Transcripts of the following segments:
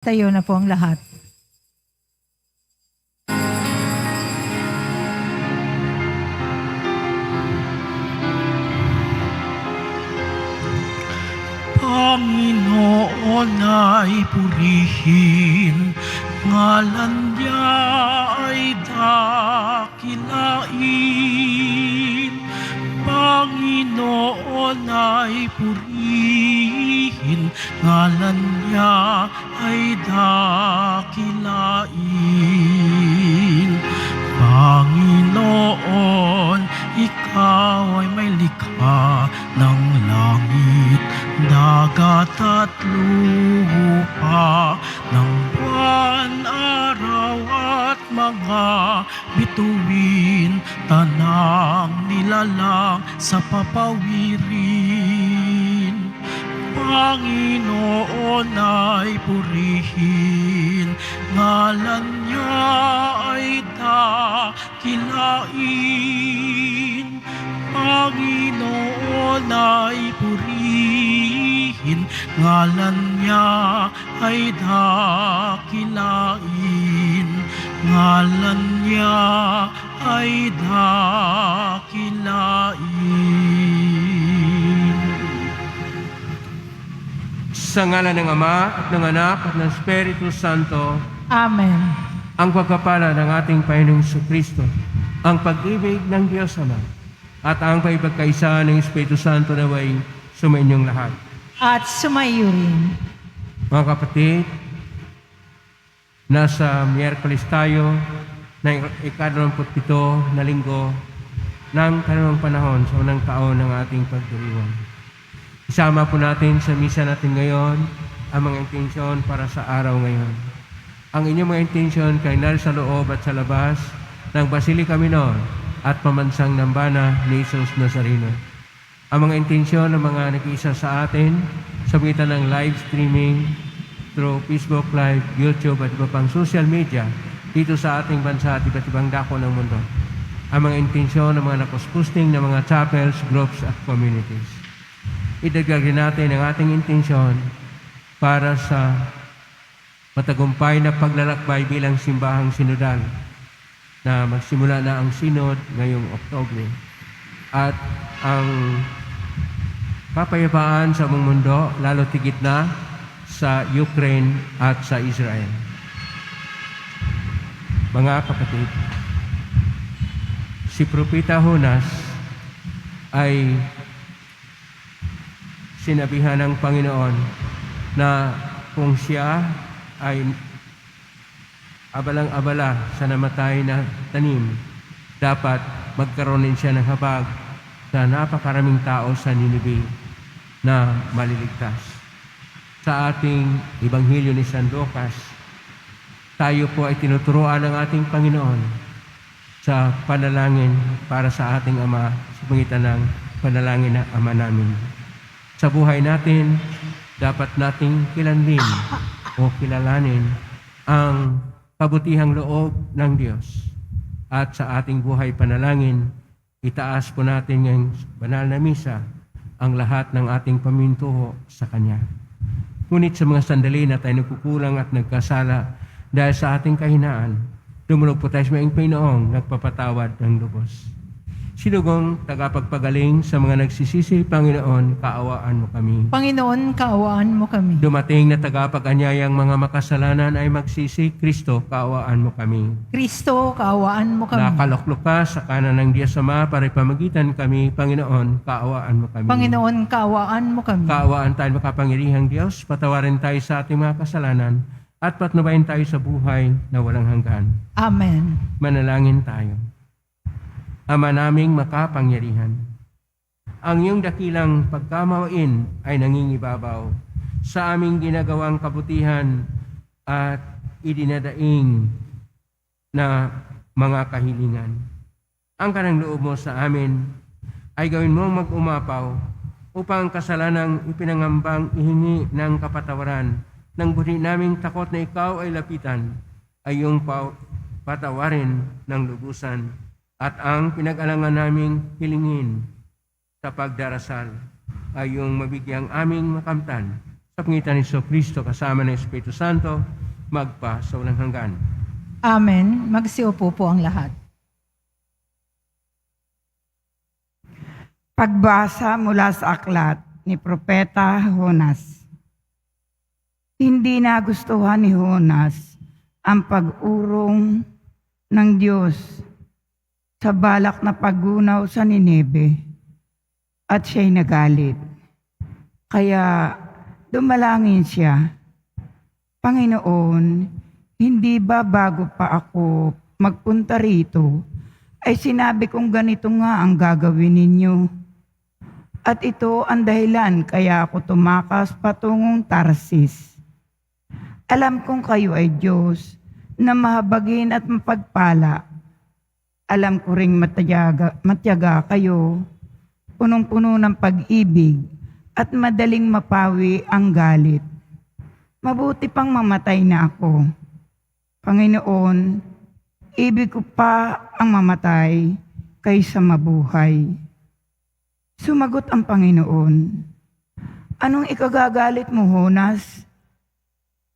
Tayo na po ang lahat. Panginoon ay purihin, ngalan niya ay dakilain. Panginoon ay purihin, ngalan niya ay dakilain. Panginoon, ikaw ay may likha ng langit, dagat at lupa, ng buwan, araw at mga bituin, tanang nilalang sa papawirin. Panginoon ay purihin, ngalan niya ay dakilain. Panginoon ay purihin, ngalan niya ay dakilain. Ngalan niya ay dakilain. Sa ngalan ng Ama at ng Anak at ng Espiritu Santo, Amen. ang pagpapala ng ating Panginoong Kristo, ang pag-ibig ng Diyos Ama, at ang paipagkaisa ng Espiritu Santo naway sumainyong lahat. At sumayo rin. Mga kapatid, nasa Miyerkules tayo na ika-27 na linggo ng kanunong panahon sa unang taon ng ating pagdiriwang. Isama po natin sa misa natin ngayon ang mga intensyon para sa araw ngayon. Ang inyong mga intensyon kay sa loob at sa labas ng Basilica Minor at pamansang nambana ni Jesus Nazareno. Ang mga intensyon ng mga nag-iisa sa atin sa pagitan ng live streaming through Facebook Live, YouTube at iba pang social media dito sa ating bansa at iba't ibang dako ng mundo. Ang mga intensyon ng mga nakuskusting ng mga chapels, groups at communities. Idagdag natin ang ating intensyon para sa matagumpay na paglalakbay bilang simbahang sinodal na magsimula na ang sinod ngayong Oktubre at ang kapayapaan sa buong mundo, lalo tigit na sa Ukraine at sa Israel. Mga kapatid, si Propeta Jonas ay sinabihan ng Panginoon na kung siya ay abalang-abala sa namatay na tanim, dapat magkaroon din siya ng habag sa napakaraming tao sa Ninive na maliligtas. Sa ating Ebanghelyo ni San Lucas, tayo po ay tinuturuan ng ating Panginoon sa panalangin para sa ating Ama sa pagitan ng panalangin ng Ama namin. Sa buhay natin, dapat nating kilanlin o kilalanin ang kabutihang loob ng Diyos. At sa ating buhay panalangin, itaas po natin ngayong banal na misa ang lahat ng ating pamintuho sa Kanya. Ngunit sa mga sandali na tayo nagkukulang at nagkasala dahil sa ating kahinaan, dumulog po tayo sa mga Panginoong nagpapatawad ng lubos. Sinugong tagapagpagaling sa mga nagsisisi, Panginoon, kaawaan mo kami. Panginoon, kaawaan mo kami. Dumating na tagapag-anyayang mga makasalanan ay magsisi, Kristo, kaawaan mo kami. Kristo, kaawaan mo kami. Nakaloklok ka sa kanan ng Diyos Ama para ipamagitan kami, Panginoon, kaawaan mo kami. Panginoon, kaawaan mo kami. Kaawaan tayo makapangyarihang Diyos, patawarin tayo sa ating mga kasalanan, at patnubayan tayo sa buhay na walang hanggan. Amen. Manalangin tayo. Ama naming makapangyarihan, ang iyong dakilang pagkamawain ay nangingibabaw sa aming ginagawang kabutihan at idinadaing na mga kahilingan. Ang kanang loob mo sa amin ay gawin mo mag-umapaw upang kasalanang ipinangambang ihingi ng kapatawaran ng buti naming takot na ikaw ay lapitan ay iyong patawarin ng lubusan. At ang pinag-alangan naming hilingin sa pagdarasal ay yung mabigyang aming makamtan sa pangitan ni Kristo kasama ng Espiritu Santo, magpa sa walang hanggan. Amen. Magsiupo po ang lahat. Pagbasa mula sa aklat ni Propeta Jonas. Hindi nagustuhan ni Jonas ang pag-urong ng Diyos sa balak na paggunaw sa Nineve at siya'y nagalit. Kaya dumalangin siya, Panginoon, hindi ba bago pa ako magpunta rito, ay sinabi kong ganito nga ang gagawin ninyo? At ito ang dahilan kaya ako tumakas patungong Tarsis. Alam kong kayo ay Diyos na mahabagin at mapagpala. Alam ko ring matyaga kayo, punong-puno ng pag-ibig at madaling mapawi ang galit. Mabuti pang mamatay na ako. Panginoon, ibig ko pa ang mamatay kaysa mabuhay. Sumagot ang Panginoon, anong ikagagalit mo, Jonas?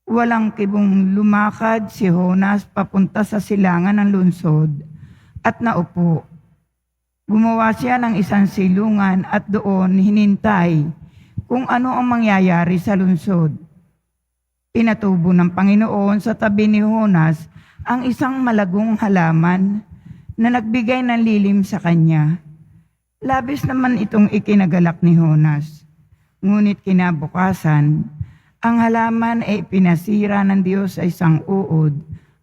Walang kibong lumakad si Jonas papunta sa silangan ng lungsod at naupo. Gumawa siya ng isang silungan at doon hinintay kung ano ang mangyayari sa lungsod. Pinatubo ng Panginoon sa tabi ni Jonas ang isang malagong halaman na nagbigay ng lilim sa kanya. Labis naman itong ikinagalak ni Jonas. Ngunit kinabukasan, ang halaman ay pinasira ng Diyos sa isang uod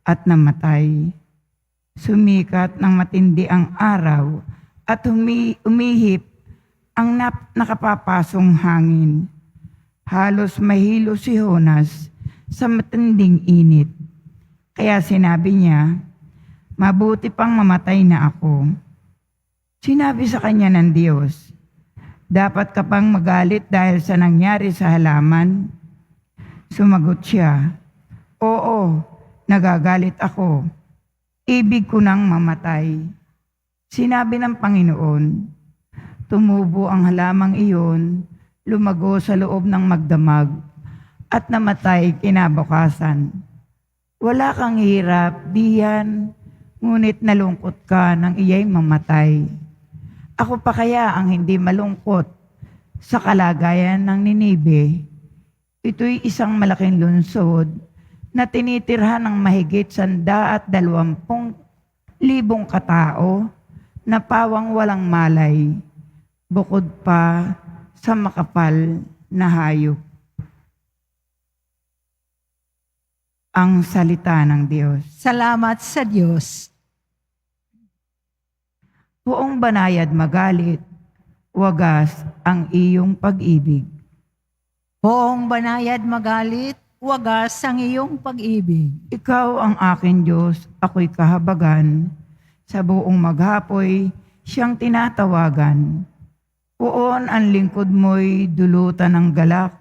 at namatay. Sumikat ng matindi ang araw at umihip ang nakapapasong hangin. Halos mahilo si Jonas sa matinding init. Kaya sinabi niya, mabuti pang mamatay na ako. Sinabi sa kanya ng Diyos, dapat ka pang magalit dahil sa nangyari sa halaman? Sumagot siya, oo, nagagalit ako. Ibig ko nang mamatay. Sinabi ng Panginoon, tumubo ang halamang iyon, lumago sa loob ng magdamag, at namatay kinabukasan. Wala kang hirap, diyan, ngunit nalungkot ka nang iya'y mamatay. Ako pa kaya ang hindi malungkot sa kalagayan ng Ninibe? Ito'y isang malaking lungsod na tinitirhan ng mahigit 120,000 katao na pawang walang malay, bukod pa sa makapal na hayop. Ang salita ng Diyos. Salamat sa Diyos. Buong banayad magalit, wagas ang iyong pag-ibig. Buong banayad magalit, wagas ang iyong pag-ibig. Ikaw ang aking Diyos, ako'y kahabagan. Sa buong maghapoy, siyang tinatawagan. Poon ang lingkod mo'y dulutan ng galak,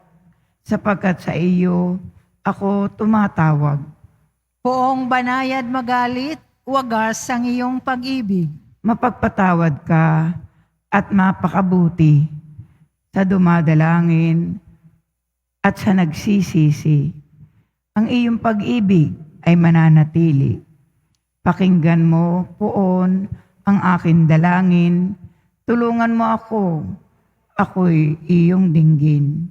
sapagkat sa iyo ako tumatawag. Buong banayad magalit, wagas ang iyong pag-ibig. Mapagpatawad ka at mapakabuti sa dumadalangin at sa nagsisisi. Ang iyong pag-ibig ay mananatili. Pakinggan mo, Poon, ang aking dalangin. Tulungan mo ako, ako'y iyong dinggin.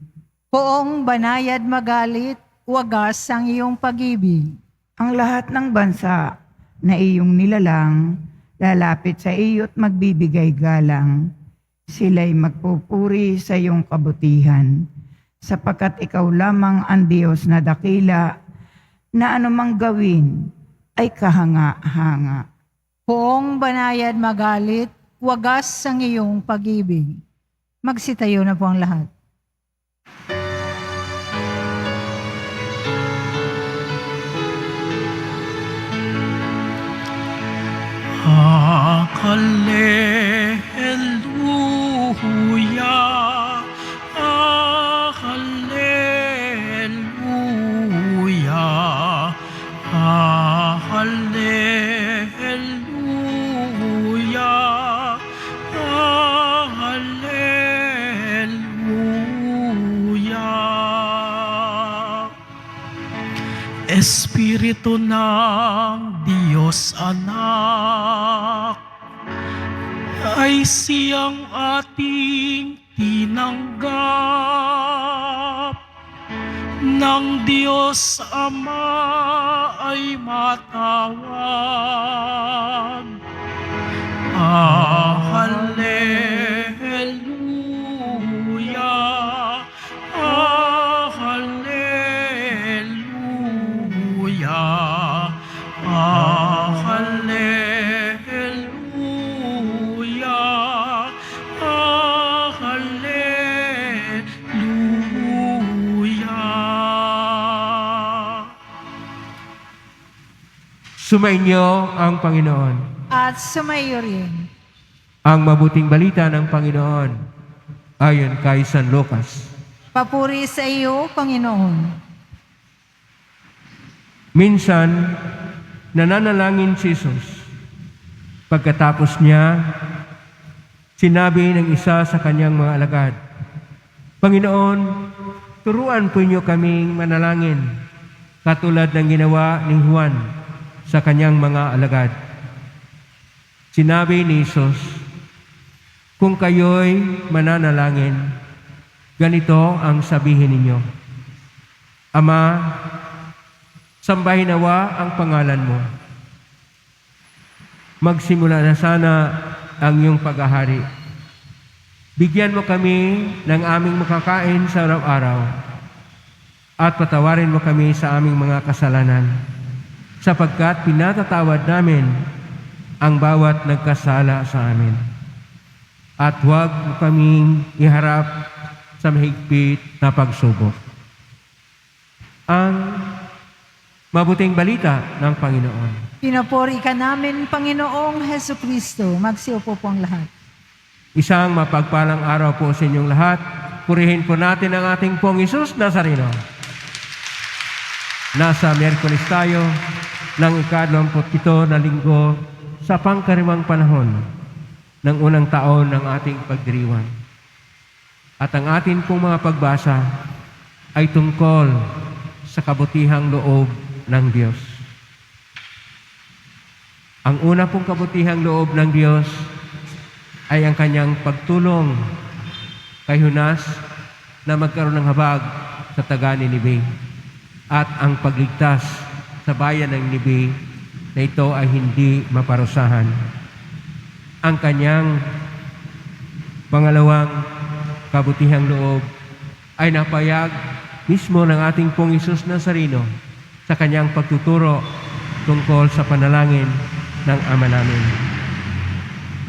Buong banayad magalit, wagas ang iyong pag-ibig. Ang lahat ng bansa na iyong nilalang, lalapit sa iyo't magbibigay galang. Sila'y magpupuri sa iyong kabutihan, sapagkat ikaw lamang ang Diyos na dakila, na anumang gawin ay kahanga-hanga. Buong banayad magalit, wagas ang iyong pag-ibig. Magsitayo na po ang lahat. Hallelujah, hallelujah, hallelujah, hallelujah. Espiritu ng Diyos Anak ay siyang ating tinanggap. Ng Diyos Ama ay matawag. Hallelujah, hallelujah, hallelujah, hallelujah. Sumainyo ang Panginoon. At sumayo rin. Ang mabuting balita ng Panginoon ayon kay San Lucas. Papuri sa iyo, Panginoon. Minsan, nananalangin si Jesus. Pagkatapos niya, sinabi ng isa sa kanyang mga alagad, Panginoon, turuan po niyo kaming manalangin, katulad ng ginawa ni Juan sa kanyang mga alagad. Sinabi ni Jesus, kung kayo'y mananalangin, ganito ang sabihin ninyo, Ama, sambahin nawa ang pangalan mo. Magsimula na sana ang iyong paghahari. Bigyan mo kami ng aming makakain sa araw-araw at patawarin mo kami sa aming mga kasalanan sapagkat pinatatawad namin ang bawat nagkasala sa amin. At huwag mo kaming iharap sa mahigpit na pagsubok. Ang mabuting balita ng Panginoon. Pinupuri ka namin, Panginoong Heso Kristo. Magsiupo po ang lahat. Isang mapagpalang araw po sa inyong lahat. Purihin po natin ang ating Pong Hesus Nazareno. Nasa Miyerkules tayo ng ika-27 na linggo sa pangkarimang panahon ng unang taon ng ating pagdiriwang. At ang atin pong mga pagbasa ay tungkol sa kabutihang loob ng Diyos. Ang una pong kabutihang loob ng Diyos ay ang kanyang pagtulong kay Jonas na magkaroon ng habag sa taga-Ninibe at ang pagligtas sa bayan ng Ninibe na ito ay hindi maparusahan. Ang kanyang pangalawang kabutihang loob ay napayag mismo ng ating Pong Hesus Nazareno sa kanyang pagtuturo tungkol sa panalangin ng Ama namin.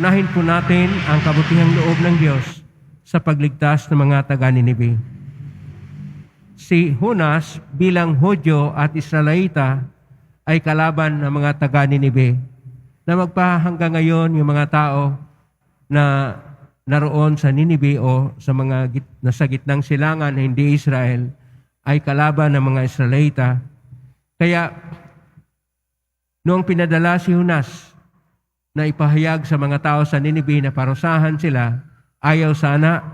Unahin po natin ang kabutihang loob ng Diyos sa pagligtas ng mga taga-Ninibe. Si Jonas bilang Hudyo at Israelita ay kalaban ng mga taga-Ninibe na magpahanggang ngayon yung mga tao na naroon sa Ninibe o sa mga nasa gitnang silangan na hindi Israel ay kalaban ng mga Israelita. Kaya noong pinadala si Jonas na ipahayag sa mga tao sa Ninibe na parusahan sila, ayaw sana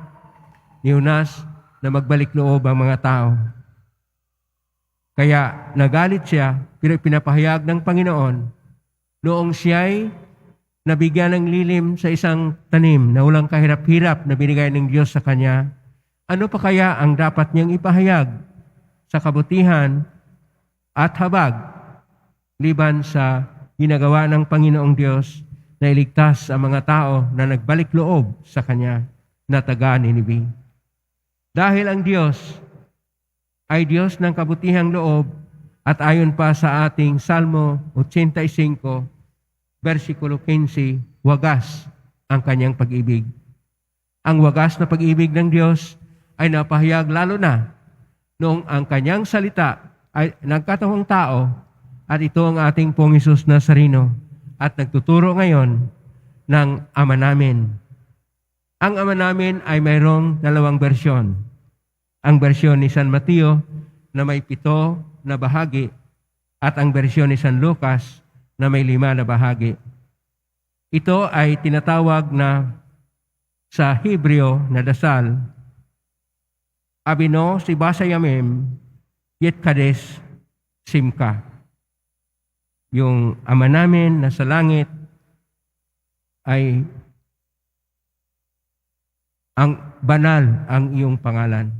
ni Jonas na magbalik loob ang mga tao. Kaya nagalit siya, pero pinapahayag ng Panginoon noong siya'y nabigyan ng lilim sa isang tanim na walang kahirap-hirap na binigay ng Diyos sa kanya. Ano pa kaya ang dapat niyang ipahayag sa kabutihan at habag liban sa ginagawa ng Panginoong Diyos na iligtas ang mga tao na nagbalik loob sa kanya na taga-Ninibe? Dahil ang Diyos ay Diyos ng kabutihang loob at ayon pa sa ating Salmo 85, versikulo 15, wagas ang kanyang pag-ibig. Ang wagas na pag-ibig ng Diyos ay napahayag lalo na noong ang kanyang salita ay nagkatawang tao at ito ang ating Pong Hesus Nazareno at nagtuturo ngayon ng Ama namin. Ang Ama namin ay mayroong dalawang bersyon. Ang bersyon ni San Mateo na may 7 na bahagi at ang bersyon ni San Lucas na may 5 na bahagi. Ito ay tinatawag na sa Hebreo na dasal, Abino si Basayamem, Yet Kades, Simka. Yung Ama namin na sa langit ay ang banal ang iyong pangalan.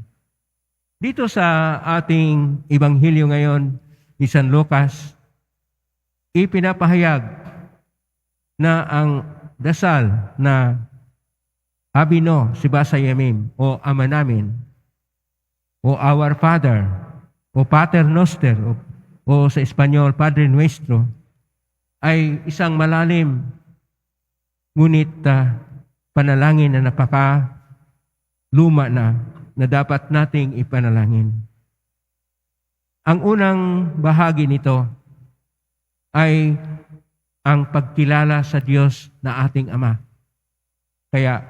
Dito sa ating Ebanghelyo ngayon ni San Lucas, ipinapahayag na ang dasal na Abino Sibasa Yamim o Ama namin o Our Father o Pater Noster o sa Espanyol Padre Nuestro ay isang malalim ngunit panalangin na luma na dapat nating ipanalangin. Ang unang bahagi nito ay ang pagkilala sa Diyos na ating Ama. Kaya,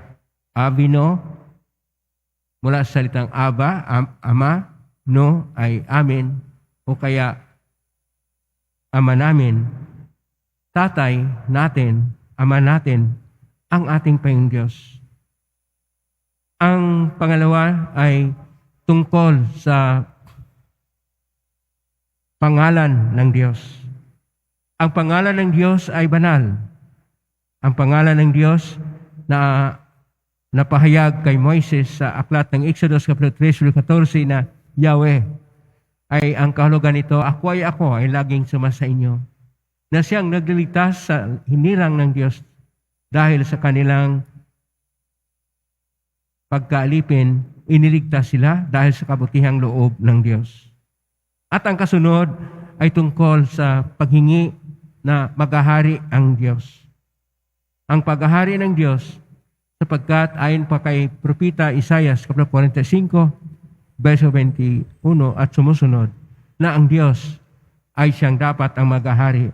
Abino, mula sa salitang Aba, Ama, no, ay amin, o kaya Ama namin, Tatay natin, Ama natin, ang ating Panginoong Diyos. Ang pangalawa ay tungkol sa pangalan ng Diyos. Ang pangalan ng Diyos ay banal. Ang pangalan ng Diyos na napahayag kay Moises sa aklat ng Exodus kapitulo 3, 14 na Yahweh ay ang kahulugan nito, ako ay laging sumasa inyo. Na siyang nagliligtas sa hinirang ng Diyos dahil sa kanilang pagkaalipin, iniligtas sila dahil sa kabutihang loob ng Diyos. At ang kasunod ay tungkol sa paghingi na maghahari ang Diyos. Ang paghahari ng Diyos sapagkat ayon pa kay Propeta Isaias, kapitulo 45, verso 21 at sumusunod, na ang Diyos ay siyang dapat ang maghahari.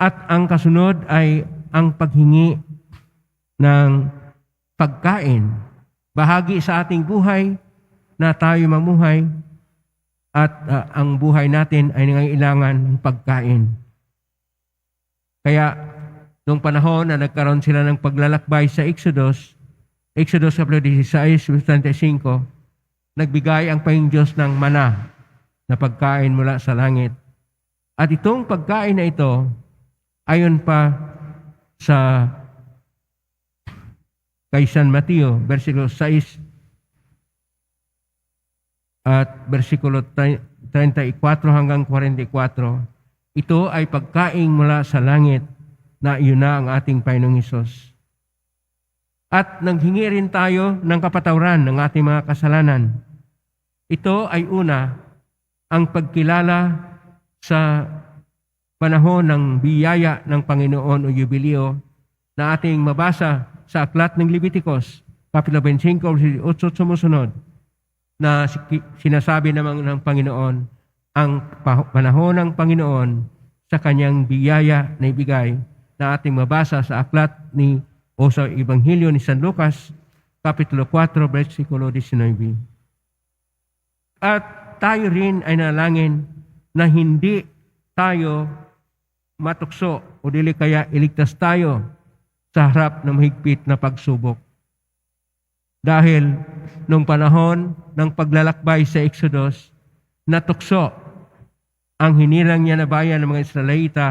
At ang kasunod ay ang paghingi ng pagkain, bahagi sa ating buhay na tayo mamuhay at ang buhay natin ay nangangailangan ng pagkain. Kaya, noong panahon na nagkaroon sila ng paglalakbay sa Exodus kapitulo 16, 35, nagbigay ang Panginoong Diyos ng mana na pagkain mula sa langit. At itong pagkain na ito, ayon pa sa kay San Mateo, versikulo 6 at versikulo 34 hanggang 44, ito ay pagkain mula sa langit na iyon na ang ating Panginoong Hesus. At nanghingi rin tayo ng kapatawaran ng ating mga kasalanan. Ito ay una, ang pagkilala sa panahon ng biyaya ng Panginoon o Jubileo na ating mabasa sa aklat ng Leviticus, kapitulo 25, 8 sumusunod, na sinasabi naman ng Panginoon, ang panahon ng Panginoon sa kanyang biyaya na ibigay na ating mabasa sa aklat o sa Ebanghelyo ni San Lucas, kapitulo 4, versikulo 19. At tayo rin ay nalangin na hindi tayo matukso o dili kaya iligtas tayo sa harap ng mahigpit na pagsubok. Dahil nung panahon ng paglalakbay sa Exodus, natukso ang hinirang niya na bayan ng mga Israelita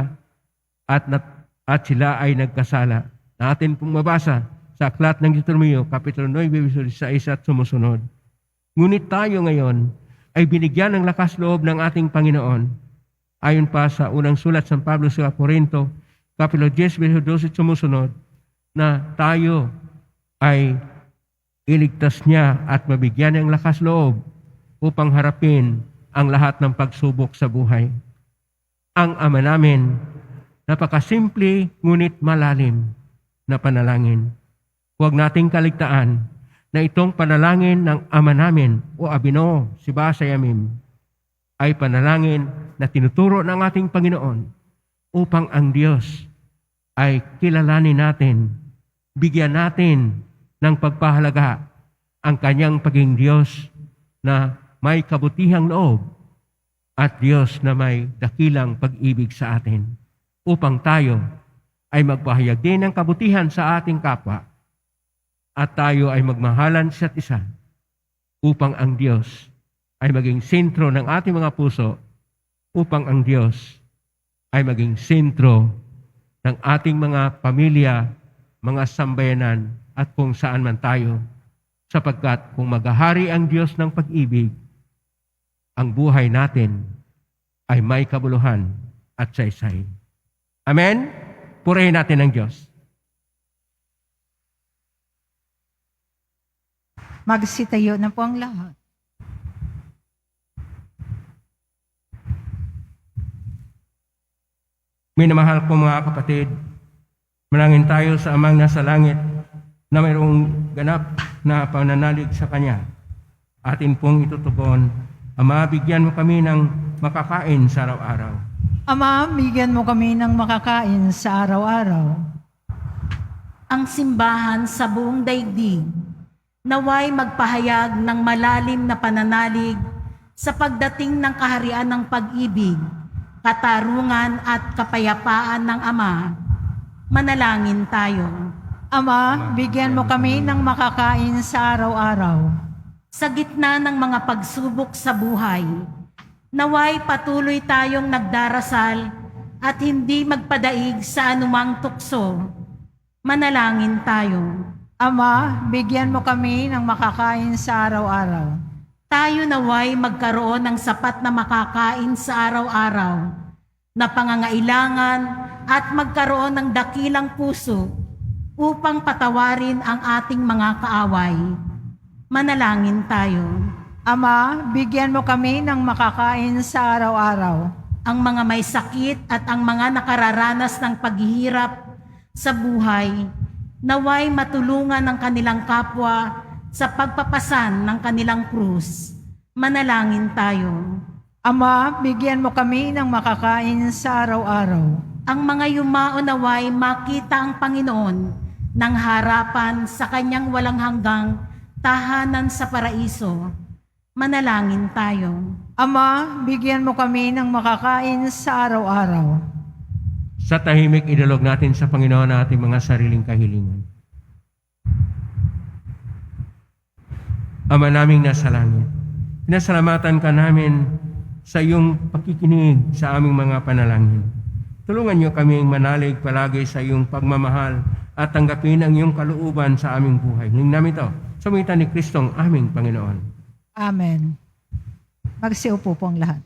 at sila ay nagkasala. Natin pong mabasa sa aklat ng Deuteronomio, kapitulo 9, verso 16 at sumusunod. Ngunit tayo ngayon ay binigyan ng lakas loob ng ating Panginoon. Ayon pa sa unang sulat sa Pablo sa Corinto, kapitulo 10, verso 12 sumusunod, na tayo ay iligtas niya at mabigyan ng lakas loob upang harapin ang lahat ng pagsubok sa buhay. Ang Ama namin, napakasimple ngunit malalim na panalangin. Huwag nating kaligtaan na itong panalangin ng Ama namin o Abino Sibasa Yamim ay panalangin na tinuturo ng ating Panginoon upang ang Diyos ay kilalanin natin, bigyan natin ng pagpahalaga ang kanyang pagiging Diyos na may kabutihang loob at Diyos na may dakilang pag-ibig sa atin upang tayo ay magpahayag din ng kabutihan sa ating kapwa at tayo ay magmahalan sa isa't isa upang ang Diyos ay maging sentro ng ating mga puso upang ang Diyos ay maging sentro ng ating mga pamilya, mga sambayanan, at kung saan man tayo. Sapagkat kung maghahari ang Diyos ng pag-ibig, ang buhay natin ay may kabuluhan at saysay. Amen? Purihin natin ang Diyos. Magsitayo na po ang lahat. Minamahal ko mga kapatid, manalangin tayo sa Amang nasa langit na mayroong ganap na pananalig sa Kanya. Atin pong itutugon, Ama, bigyan mo kami ng makakain sa araw-araw. Ama, bigyan mo kami ng makakain sa araw-araw. Ang simbahan sa buong daigdig, naway magpahayag ng malalim na pananalig sa pagdating ng kaharian ng pag-ibig, katarungan at kapayapaan ng Ama. Manalangin tayo. Ama, bigyan mo kami ng makakain sa araw-araw. Sa gitna ng mga pagsubok sa buhay, naway patuloy tayong nagdarasal at hindi magpadaig sa anumang tukso. Manalangin tayo. Ama, bigyan mo kami ng makakain sa araw-araw. Tayo naway magkaroon ng sapat na makakain sa araw-araw na pangangailangan at magkaroon ng dakilang puso upang patawarin ang ating mga kaaway. Manalangin tayo. Ama, bigyan mo kami ng makakain sa araw-araw. Ang mga may sakit at ang mga nakararanas ng paghihirap sa buhay, naway matulungan ng kanilang kapwa sa pagpapasan ng kanilang krus. Manalangin tayo. Ama, bigyan mo kami ng makakain sa araw-araw. Ang mga yumao naway makita ang Panginoon ng harapan sa kanyang walang hanggang tahanan sa paraiso. Manalangin tayo. Ama, bigyan mo kami ng makakain sa araw-araw. Sa tahimik, idalog natin sa Panginoon ang ating mga sariling kahilingan. Ama naming nasa langit, pinasalamatan ka namin sa iyong pakikinig sa aming mga panalangin. Tulungan niyo kaming manalig palagi sa iyong pagmamahal at tanggapin ang iyong kalooban sa aming buhay. Hiling namin ito sa pangitan ni Kristong aming Panginoon. Amen. Magsiupo po ang lahat.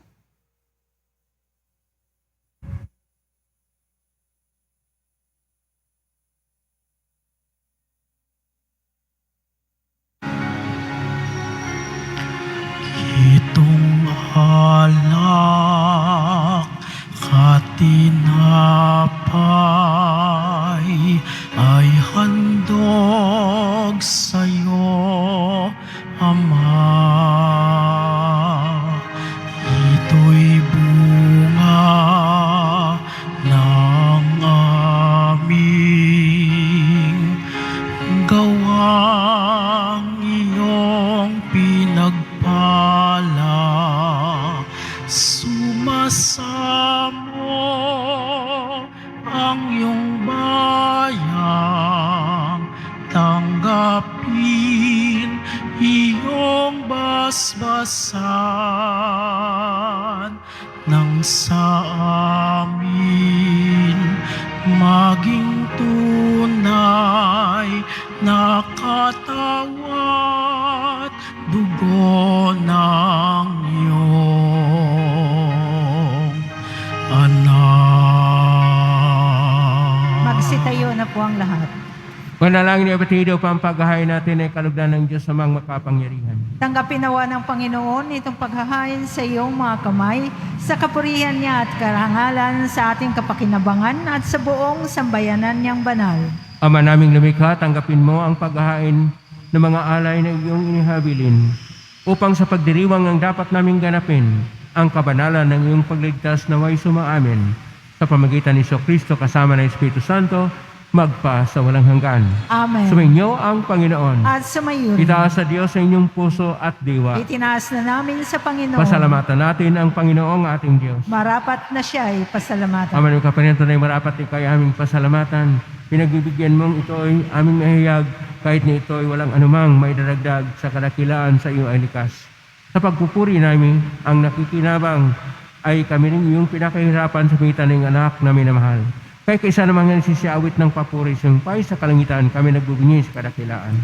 Itong alak katinapay ay handog sa'yo, Ama. Ito'y bunga ng aming gawang iyong pinagpala. Sumasamo ang iyong bayang, tanggapin iyong basbasan nang sa amin maging tunay na katawat dugo ng iyong anak. Magsitayo na po ang lahat. Panalangin ni Abatido, pampaghahay natin ay kalugdan ng Diyos sa mga makapangyarihan. Tanggapin nawa ng Panginoon itong paghahain sa iyong mga kamay, sa kapurihan niya at karangalan sa ating kapakinabangan at sa buong sambayanan niyang banal. Ama naming lumikha, tanggapin mo ang paghahain ng mga alay na iyong inihabilin upang sa pagdiriwang ang dapat naming ganapin ang kabanalan ng iyong pagligtas na way sumaamin sa pamagitan ni Kristo kasama ng Espiritu Santo magpa sa walang hanggan. Amen. Sumainyo ang Panginoon. At sumayon, Itaas sa Diyos sa inyong puso at diwa. itinaas na namin sa Panginoon. Pasalamatan natin ang Panginoong ating Diyos. Marapat na siya ay pasalamatan. Ama ng kapaninto na marapat ikay aming pasalamatan. Pinagbibigyan mong ito ay aming nahihiyag kahit na ito ay walang anumang may daragdag sa kadakilaan sa iyong ay likas. Sa pagpupuri namin ang nakikinabang ay kami rin iyong pinakahirapan sa pagitan ng anak na minamahal. Kaya kaysa namang yan sisiawit ng papuris yung pay sa kalangitan, kami nagbubunyi sa kadakilaan.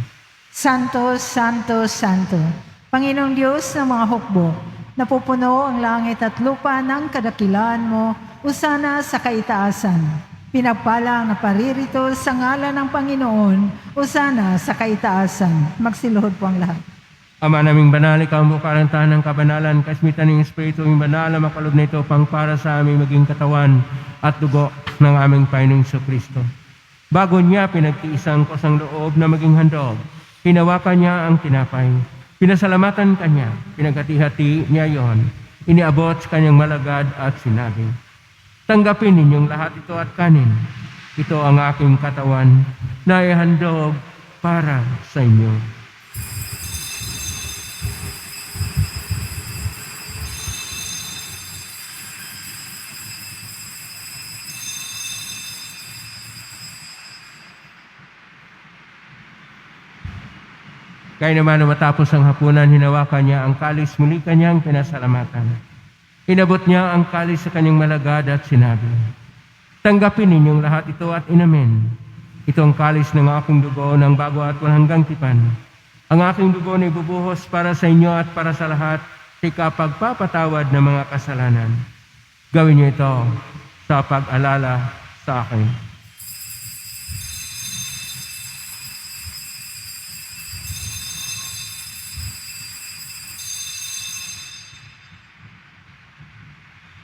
Santo, Santo, Santo, Panginoong Diyos ng mga hukbo, napupuno ang langit at lupa ng kadakilaan mo, usana sa kaitaasan. Pinagpala ang naparirito sa ngalan ng Panginoon, usana sa kaitaasan. Magsiluhod po ang lahat. Ama naming banal, ikaw mo karantahan ng kabanalan, kasmitan ng Espiritu ng banal na makalob na ito pang para sa aming maging katawan at dugo ng aming Panginoong Kristo. Bago niya pinagtiisang kosang loob na maging handog, hinawakan niya ang tinapay. Pinasalamatan kanya, pinaghati-hati niya yon, iniabot sa kanyang malagad at sinabi, tanggapin ninyong lahat ito at kanin. Ito ang aking katawan na ihandog para sa inyo. Kaya naman matapos ang hapunan, hinawakan niya ang kalis, muli kanyang pinasalamatan. Inabot niya ang kalis sa kanyang malagad at sinabi, tanggapin ninyong lahat ito at inamin. Ito ang kalis ng aking dugo ng bago at walang hanggang tipan. Ang aking dugo na ibubuhos para sa inyo at para sa lahat sa ikapagpapatawad ng mga kasalanan. Gawin niyo ito sa pag-alala sa akin.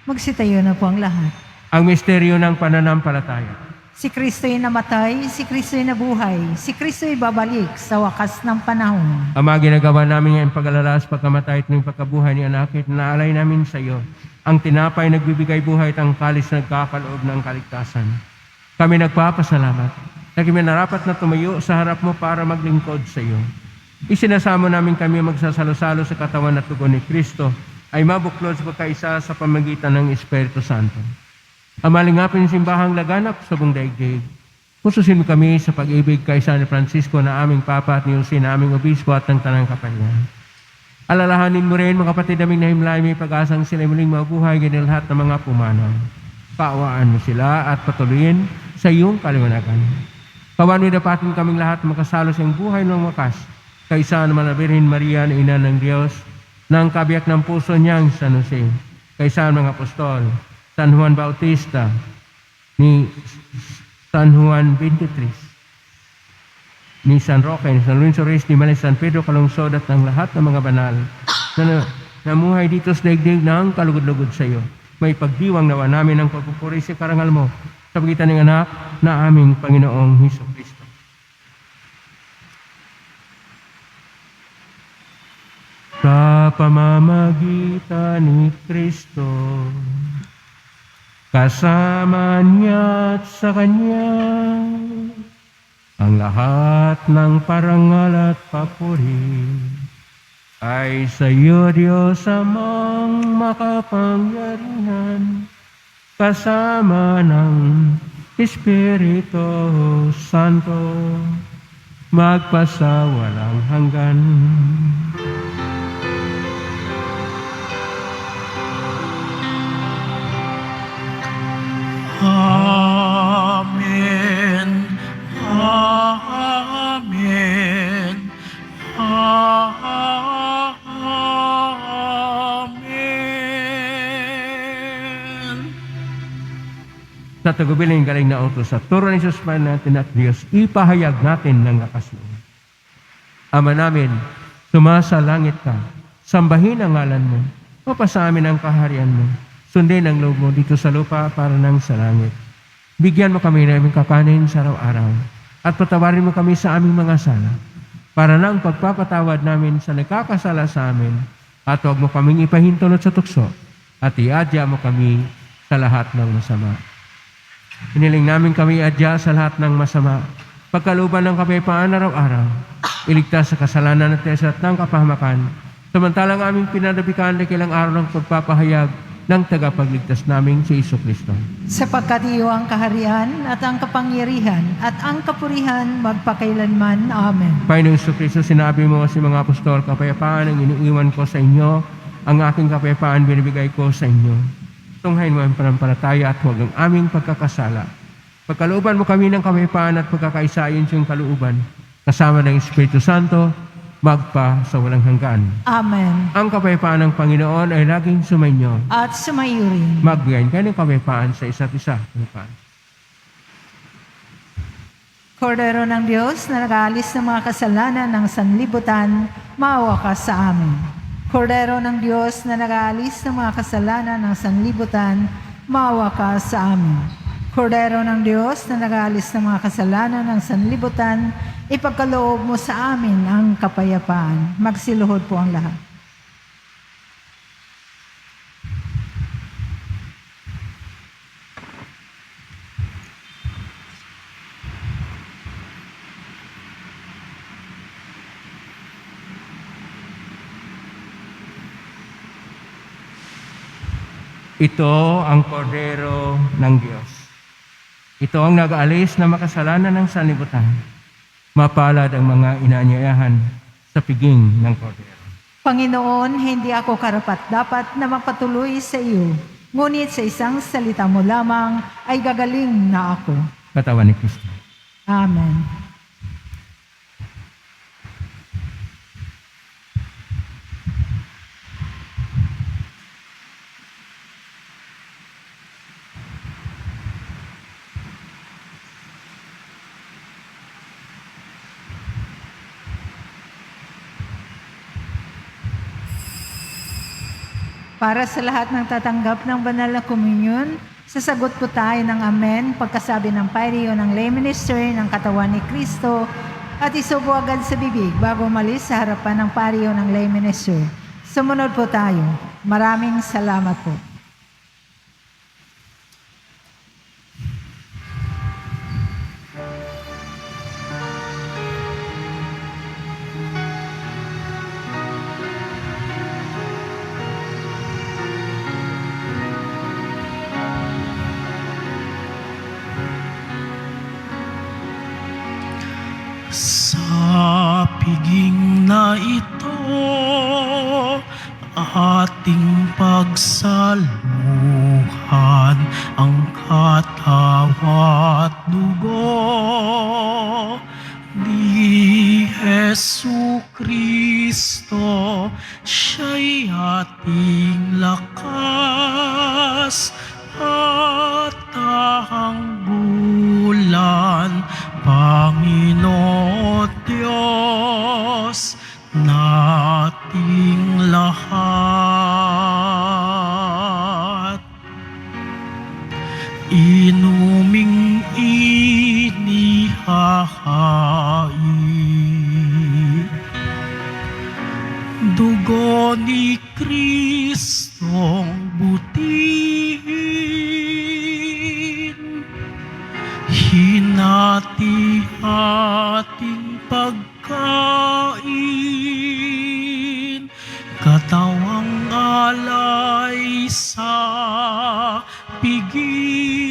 Magsitayo na po ang lahat. Ang misteryo ng pananampalataya. Si Kristo'y namatay, si Kristo'y nabuhay, si Kristo'y babalik sa wakas ng panahon. Ama, ginagawa namin ngayon pag-alala sa pagkamatay at ng pagkabuhay ni anak, naalay namin sa iyo ang tinapay nagbibigay buhay at ang kalis nagkakaloob ng kaligtasan. Kami nagpapasalamat na kami narapat na tumayo sa harap mo para maglingkod sa iyo. Isinasamo namin kami magsasalo-salo sa katawan at dugo ni Kristo ay mabuklod sa pagkaisa sa pamagitan ng Espiritu Santo. Amalingapin ang simbahang laganap sa buong daigdig. Pususin mo kami sa pag-ibig kay San Francisco na aming Papa at ni Jose na aming Obispo at ng Tanang Kapalian. Alalahanin mo rin mga kapatid naming nahimlay, may pag-asang sila muling mabuhay ganyan lahat ng mga pumanaw. Paawaan mo sila at patuloyin sa iyong kaliwanagan. Kawan mo dapatin kaming lahat makasalo sa iyong buhay ng wakas kay San Birhen Maria na Ina ng Diyos, ng kabiyak ng puso niyang San Jose, kay San mga Apostol, San Juan Bautista, ni San Juan 23, ni San Roque, ni San Lorenzo Reyes, ni Malis San Pedro Calungsod at ng lahat ng mga banal na namuhay dito sa daigdig ng kalugod-lugod sa iyo. May pagdiwang nawa namin ang pagpupuri sa karangal mo sa pagitan ng anak na aming Panginoong Hesus-Kristo. Sa pamamagitan ni Kristo, kasama niya at sa Kanya, ang lahat ng parangal at papuri ay sa iyo, Diyos amang makapangyarihan, kasama ng Espiritu Santo, magpasawalang hanggan. Amen. Amen. Amen. Sa tagubilin galing na utos sa turo ni Jesus natin at Diyos, ipahayag natin ng lakas loob. Ama namin, sumasa langit ka, sambahin ang ngalan mo, mapasamin ang kaharian mo, sundin ang loob mo dito sa lupa para nang sa langit. Bigyan mo kami ng aming kakanin sa araw-araw at patawarin mo kami sa aming mga sala para nang pagpapatawad namin sa nagkakasala sa amin at huwag mo kaming ipahintulot sa tukso at iadya mo kami sa lahat ng masama. Hiniling namin kami iadya sa lahat ng masama, pagkaluban ng kapayapaan araw-araw, iligtas sa kasalanan at tesat ng kapahamakan, samantalang aming pinadabikan na kilang araw ng pagpapahayag ng tagapagligtas naming si Jesucristo. Sapagkat iyo ang kaharian at ang kapangyarihan at ang kapurihan magpakailanman. Amen. Panginoong Jesucristo, sinabi mo sa mga apostol, kapayapaan ang iniiwan ko sa inyo, ang aking kapayapaan binibigay ko sa inyo. Tunghayin mo ang panampalataya at huwag ang aming pagkakasala. Pagkalooban mo kami ng kapayapaan at pagkakaisa ayon sa iyong kalooban, kasama ng Espiritu Santo, magpa sa walang hanggan. Amen. Ang kapayapaan ng Panginoon ay laging sumainyo. At sumayo rin. Magbigayin kayo ng kapayapaan sa isa't isa. Kordero ng Diyos na nag-aalis ng mga kasalanan ng sanlibutan, maawa ka sa amin. Kordero ng Diyos na nag-aalis ng mga kasalanan ng sanlibutan, maawa ka sa amin. Kordero ng Diyos na nag-aalis ng mga kasalanan ng sanlibutan, ipagkaloob mo sa amin ang kapayapaan. Magsiluhod po ang lahat. Ito ang kordero ng Diyos. Ito ang nag-aalis na makasalanan ng sanlibutan. Mapalad ang mga inaanyayahan sa piging ng kordero. Panginoon, hindi ako karapat-dapat na magpatuloy sa iyo. Ngunit sa isang salita mo lamang ay gagaling na ako. Katawan ni Kristo. Amen. Para sa lahat ng tatanggap ng banal na komunyon, sasagot po tayo ng amen pagkasabi ng pairiyo ng lay minister ng katawan ni Kristo at isubo agad sa bibig bago umalis sa harapan ng pairiyo ng lay minister. Sumunod po tayo. Maraming salamat po. Sa piging na ito, ating pagsaluhan ang katawan at dugo ni Jesu Kristo. Siya'y ating lakas at tahanggulan, Panginoon Diyos nating lahat. Inuming inihahain dugo ni Kristong butihin, hinati ating pagkain, katawang alay sa piging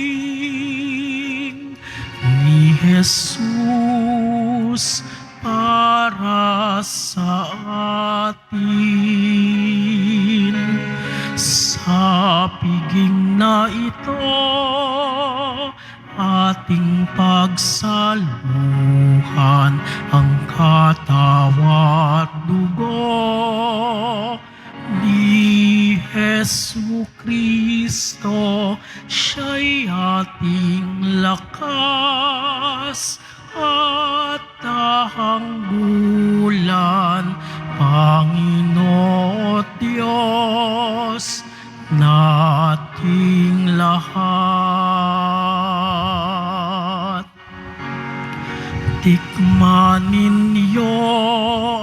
ni Jesus para sa atin. Sa piging na ito, ating pagsaluhan ang katawan at dugo ni Jesu Kristo. Siya'y ating lakas at tahanggulan, Panginoon Diyos nating lahat. Tikman ninyo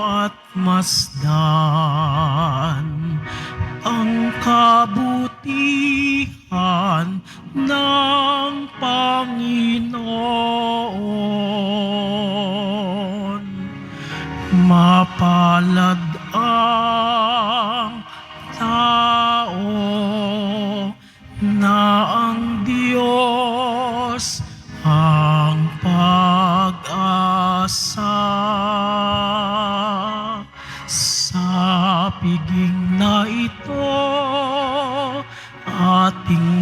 at masdan ang kabutihan ng Panginoon. Mapalad ang tao na ang Diyos ang pag-asa. Sa piging na ito, ating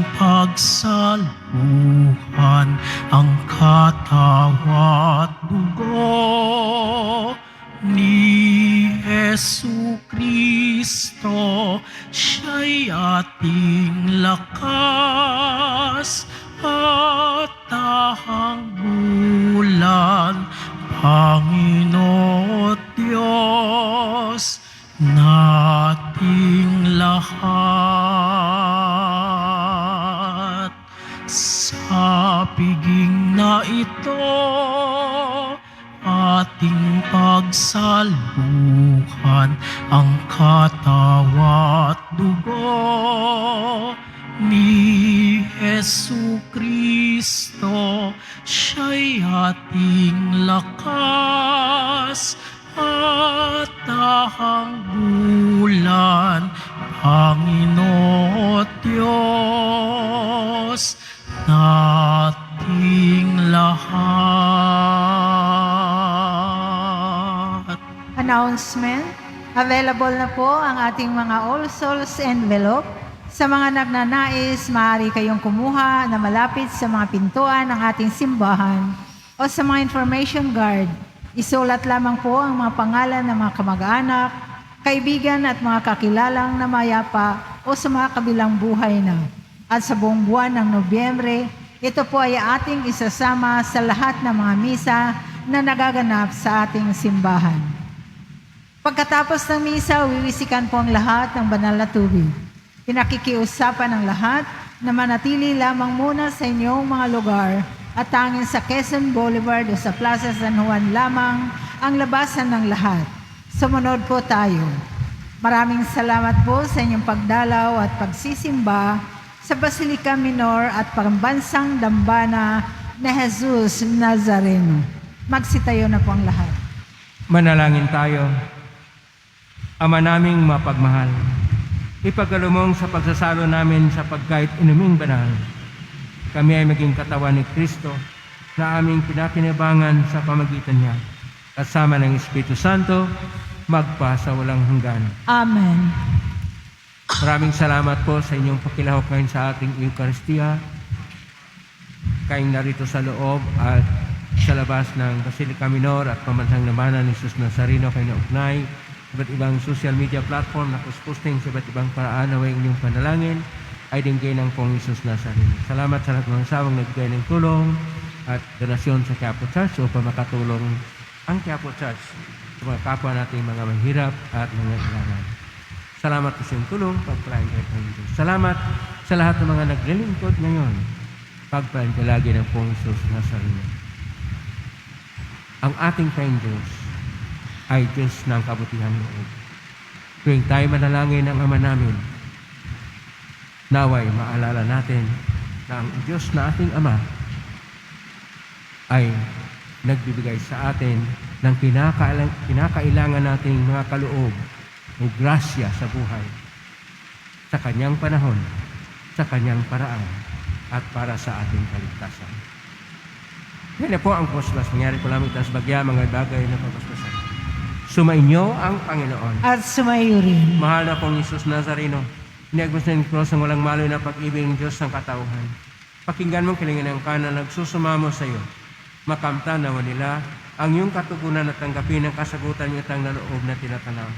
pinagsaluhan ang katawat dugo ni Jesu Kristo. Siya'y ating lakas at tahang bulan, Panginoon Diyos nating lahat. Sa piging na ito, ating pagsaluhan ang katawat dugo ni Jesu Kristo. Siya'y ating lakas at tahang bulan, Panginoon Diyos nating lahat. Announcement, available na po ang ating mga All Souls envelope. Sa mga nagnanais, maaari kayong kumuha na malapit sa mga pintuan ng ating simbahan o sa mga information guard. Isulat lamang po ang mga pangalan ng mga kamag-anak, kaibigan at mga kakilalang na mayapa o sa mga kabilang buhay na. At sa buong buwan ng Nobyembre, ito po ay ating isasama sa lahat ng mga misa na nagaganap sa ating simbahan. Pagkatapos ng misa, wiwisikan po ang lahat ng banal na tubig. Pinakikiusapan ng lahat na manatili lamang muna sa inyong mga lugar at tanging sa Quezon Boulevard o sa Plaza San Juan lamang ang labasan ng lahat. Sumunod po tayo. Maraming salamat po sa inyong pagdalaw at pagsisimba sa Basilica Minor at Pambansang Dambana na Jesus Nazareno. Magsitayo na po ang lahat. Manalangin tayo. Ama naming mapagmahal, ipagkalumong sa pagsasalo namin sa pagkait inuming banal. Kami ay maging katawan ni Kristo na aming pinakinabangan sa pamagitan niya. Kasama ng Espiritu Santo, magpa sa walang hanggan. Amen. Maraming salamat po sa inyong pakilahok ngayon sa ating Eucharistia. Kayong narito sa loob at sa labas ng Basilica Minor at Pambansang Dambana ni Jesus Nazareno kayo naugnay. Iba't ibang social media platform na posting sa iba't ibang paraan na way inyong panalangin ay dinggay ng pong Jesus Nazareno. Salamat sa lahat ng sawang nagbigay ng tulong at donasyon sa Quiapo Church upang makatulong ang Quiapo Church sa mga kapwa nating mga mahirap at mga kailangan. Salamat po sa iyong tulong, pagpalain kayo ng Diyos. Salamat sa lahat ng mga naglilingkod ngayon. Pagpalain kayo lagi ng pong Jesus Nazareno. Ang ating Panginoon Diyos ay Diyos ng kabutihan loob. Tuwing tayo manalangin ng Ama namin, naway maalala natin na ang Diyos na ating Ama ay nagbibigay sa atin ng kinakailangan nating mga kaloob o grasya sa buhay sa Kanyang panahon, sa Kanyang paraan, at para sa ating kaligtasan. Yan na po ang posbas. Nangyari po lamang taas bagya, mga bagay na papaspasan. Sumainyo ang Panginoon. At sumayo rin. Mahal na pong Jesus Nazareno, iniagos na ng cross ang walang maloy na pag-ibig ng Diyos ng katauhan. Pakinggan mong kilingin ang kanan nagsusumamo sa iyo. Makamtan nawa nila ang iyong katugunan at tanggapin ang kasagutan niyo tang naloob na tinatanaw.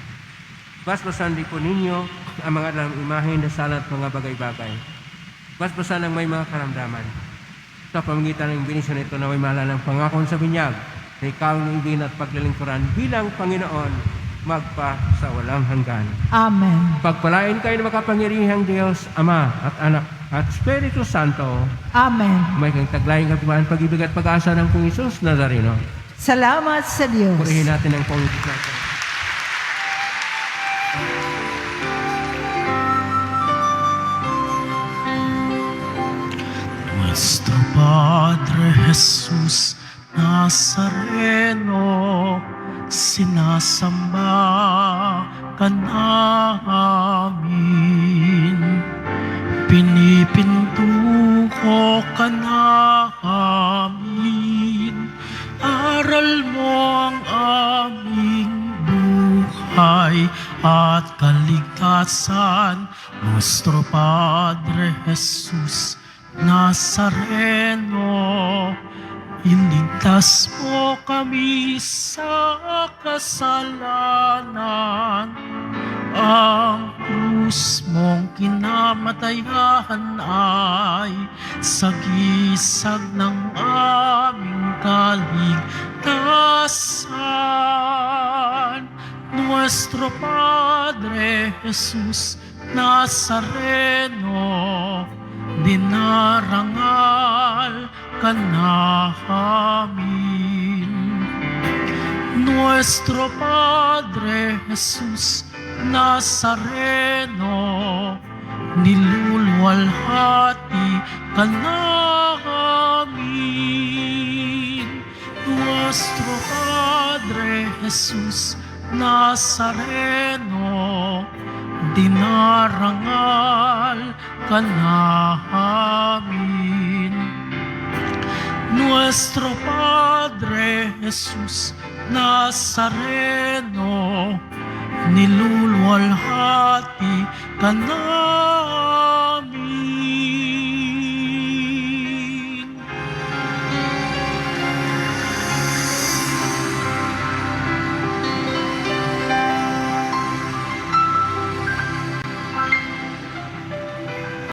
Basbasan din po ninyo ang mga dalang imahe na sala at mga bagay-bagay. Basbasan ang may mga karamdaman. Sa pamagitan ng binisyon ito na may mahalang pangakon sa binyag, na ikaw ang ibig at paglilingkuran bilang Panginoon, magpa sa walang hanggan. Amen. Pagpalain kayo ng makapangyarihang Diyos, Ama at Anak at Espiritu Santo. Amen. May kang taglayang katibahan, pag-ibig at pag-asa ng Pong Jesus Nazareno. Salamat sa Diyos. Purihin natin ang Pong Jesus Nazareno. Nuestro Padre Jesús Nazareno, sinasamba ka namin, pinipintuho ka namin, aral mo ang aming buhay at kaligtasan. Nuestro Padre Jesús Nazareno, iligtas mo kami sa kasalanan. Ang krus mong kinamatayan ay sagisag ng aming kaligtasan. Nuestro Padre Jesus Nazareno, dinarangal ka namin. Nuestro Padre Jesus Nazareno, niluluwalhati ka namin. Nuestro Padre Jesus Nazareno, dinarangal ka namin. Nuestro Padre Jesus Nazareno, niluluwalhati ka namin.